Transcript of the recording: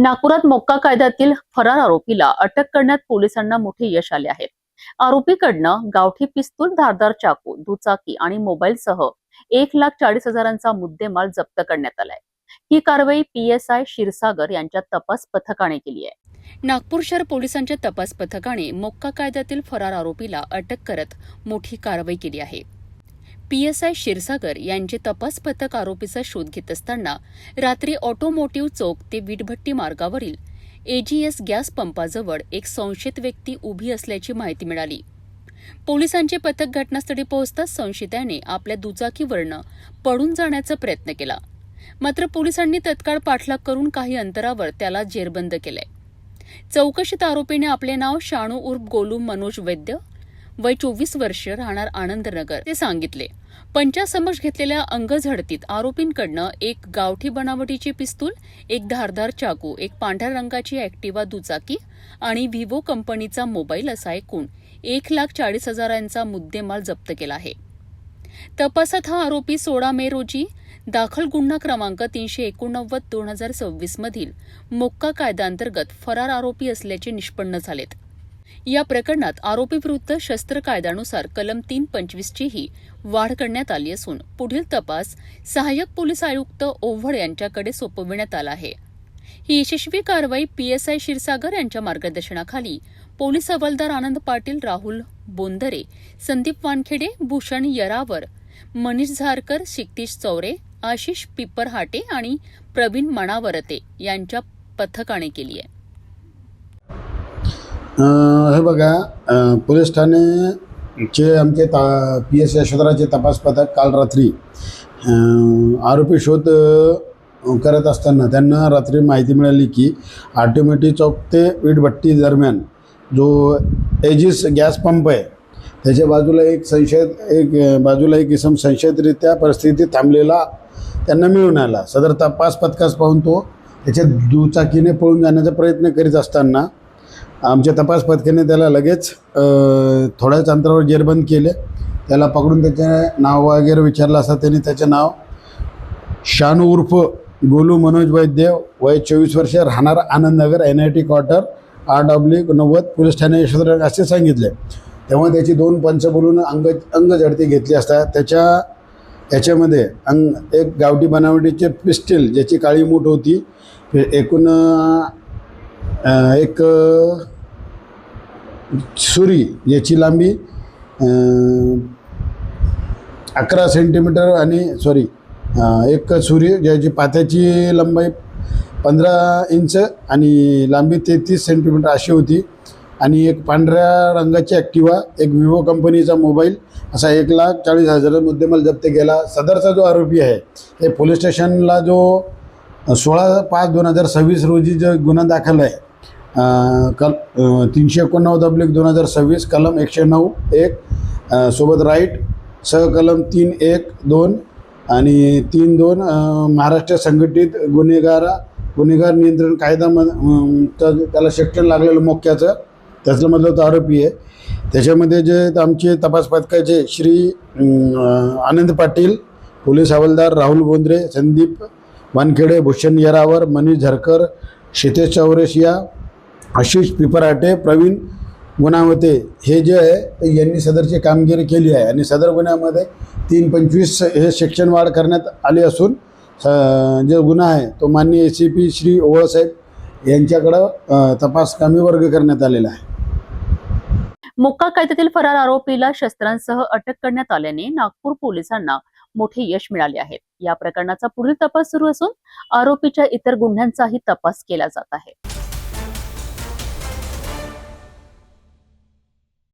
नागपुरात मोक्का कायद्यातील फरार आरोपीला अटक करण्यात पोलिसांना मोठे यश आले आहे। आरोपीकडनं गावठी पिस्तूल, धारदार चाकू, दुचाकी आणि मोबाईलसह 1,40,000चा मुद्देमाल जप्त करण्यात आलाय। ही कारवाई PSI क्षीरसागर यांच्या तपास पथकाने केली आहे। नागपूर शहर पोलिसांच्या तपास पथकाने मोक्का कायद्यातील फरार आरोपीला अटक करत मोठी कारवाई केली आहे। PSI क्षीरसागर यांचे तपास पथक आरोपीचा शोध घेत असताना रात्री ऑटोमोटिव्ह चौक ते वीटभट्टी मार्गावरील AGS गॅस पंपाजवळ एक संशयित व्यक्ती उभी असल्याची माहिती मिळाली। पोलिसांचे पथक घटनास्थळी पोहोचताच संशयिताने आपल्या दुचाकीवरनं पळून जाण्याचा प्रयत्न केला, मात्र पोलिसांनी तत्काळ पाठलाग करून काही अंतरावर त्याला जेरबंद केलंय। चौकशीत आरोपीने आपले नाव शाणू उर्फ गोलू मनोज वैद्य, वय 24 वर्ष, राहणार आनंदनगर ते सांगितले। पंचासमक्ष घेतलेल्या अंगझडतीत आरोपींकडनं एक गावठी बनावटीची पिस्तूल, एक धारदार चाकू, एक पांढऱ्या रंगाची ॲक्टिवा दुचाकी आणि विवो कंपनीचा मोबाईल असा एकूण 1,40,000चा मुद्देमाल जप्त केला आहे। तपासात हा आरोपी 16 मे रोजी दाखल गुन्हा क्रमांक 389/2026 मधील मोक्का कायद्याअंतर्गत फरार आरोपी असल्याचे निष्पन्न झालेत। या प्रकरणात आरोपीविरुद्ध शस्त्र कायद्यानुसार कलम 325 चीही वाढ करण्यात आली असून पुढील तपास सहाय्यक पोलीस आयुक्त ओव्हळ यांच्याकडे सोपविण्यात आला आहे। ही यशस्वी कारवाई PSI क्षीरसागर यांच्या मार्गदर्शनाखाली पोलीस हवालदार आनंद पाटील, राहुल बोंदरे, संदीप वानखेडे, भूषण यरावर, मनीष झारकर, क्षितिज चौरे, आशिष पिपरहाटे आणि प्रवीण मणावरते यांच्या पथकाने केली आहे। हे बघा, पोलीस ठाणेचे आमचे PSI यशोधराचे तपास पथक काल रात्री आरोपी शोध करत असताना त्यांना रात्री माहिती मिळाली की ऑटोमोटिव्ह चौक ते वीटभट्टी दरम्यान जो AGS गॅस पंप आहे त्याच्या बाजूला एक इसम संशयितरित्या परिस्थितीत थांबलेला त्यांना मिळून आला। सदर तपास पथकास पाहून तो त्याच्या दुचाकीने पळून जाण्याचा प्रयत्न करीत असताना आमच्या तपास पथकाने त्याला लगेच थोड्याच अंतरावर जेरबंद केले। त्याला पकडून त्याचे नाव वगैरे विचारलं असता त्यांनी त्याचे नाव शानू उर्फ गोलू मनोज वैद्य, वय 24 वर्ष, राहणार Anandnagar, NIT quarter 8/90 police Thane Yashodhar असे सांगितले। तेव्हा त्याची 2 पंच बोलून अंगझडती घेतली असता याच्यामध्ये एक गावठी बनावटीचे पिस्टल ज्याची काळी मूठ होती, एकूण एक सुरी ज्याची लांबी 11 सेंटीमीटर आणि एक सुरी ज्याची पात्याची लंबाई 15 इंच आणि लांबी 33 सेंटीमीटर अशी होती आणि एक पांढऱ्या रंगाची ॲक्टिवा, एक विवो कंपनीचा मोबाईल असा 1,40,000 मुद्देमाल जप्त केला। सदरचा जो आरोपी आहे हे पोलीस स्टेशनला जो 16/5/2026 रोजी जो गुन्हा दाखल आहे 389/2026 कलम 109(1) सोबत राईट सहकलम 3(1)(2) आणि 3(2) महाराष्ट्र संघटित गुन्हेगार नियंत्रण कायदा त्याला सेक्शन लागलेलं मोक्क्याचं त्याच्यामधला तो आरोपी आहे। त्याच्यामध्ये जे आमचे तपास पथकाचे श्री आनंद पाटील, पोलीस हवालदार राहुल बोंद्रे, संदीप वानखेडे, भूषण यरावर, मनीष झारकर, क्षितिज चौरेशिया, आशिष पिपरहाटे, प्रवीण गुणावते हे जे आहे यांनी सदरची कामगिरी केली आहे आणि सदर गुन्ह्यामध्ये 325 हे सेक्शन वाढ करण्यात आली असून जो गुन्हा आहे तो माननीय ACP श्री ओवळ साहेब यांच्याकडं तपास कामी वर्ग करण्यात आलेला आहे। मोक्का कायद्यातील फरार आरोपीला शस्त्रांसह अटक करण्यात आल्याने नागपूर पोलिसांना मोठे यश मिळाले आहे। या प्रकरणाचा पुढील तपास सुरू असून आरोपीच्या इतर गुन्ह्यांचाही तपास केला जात आहे।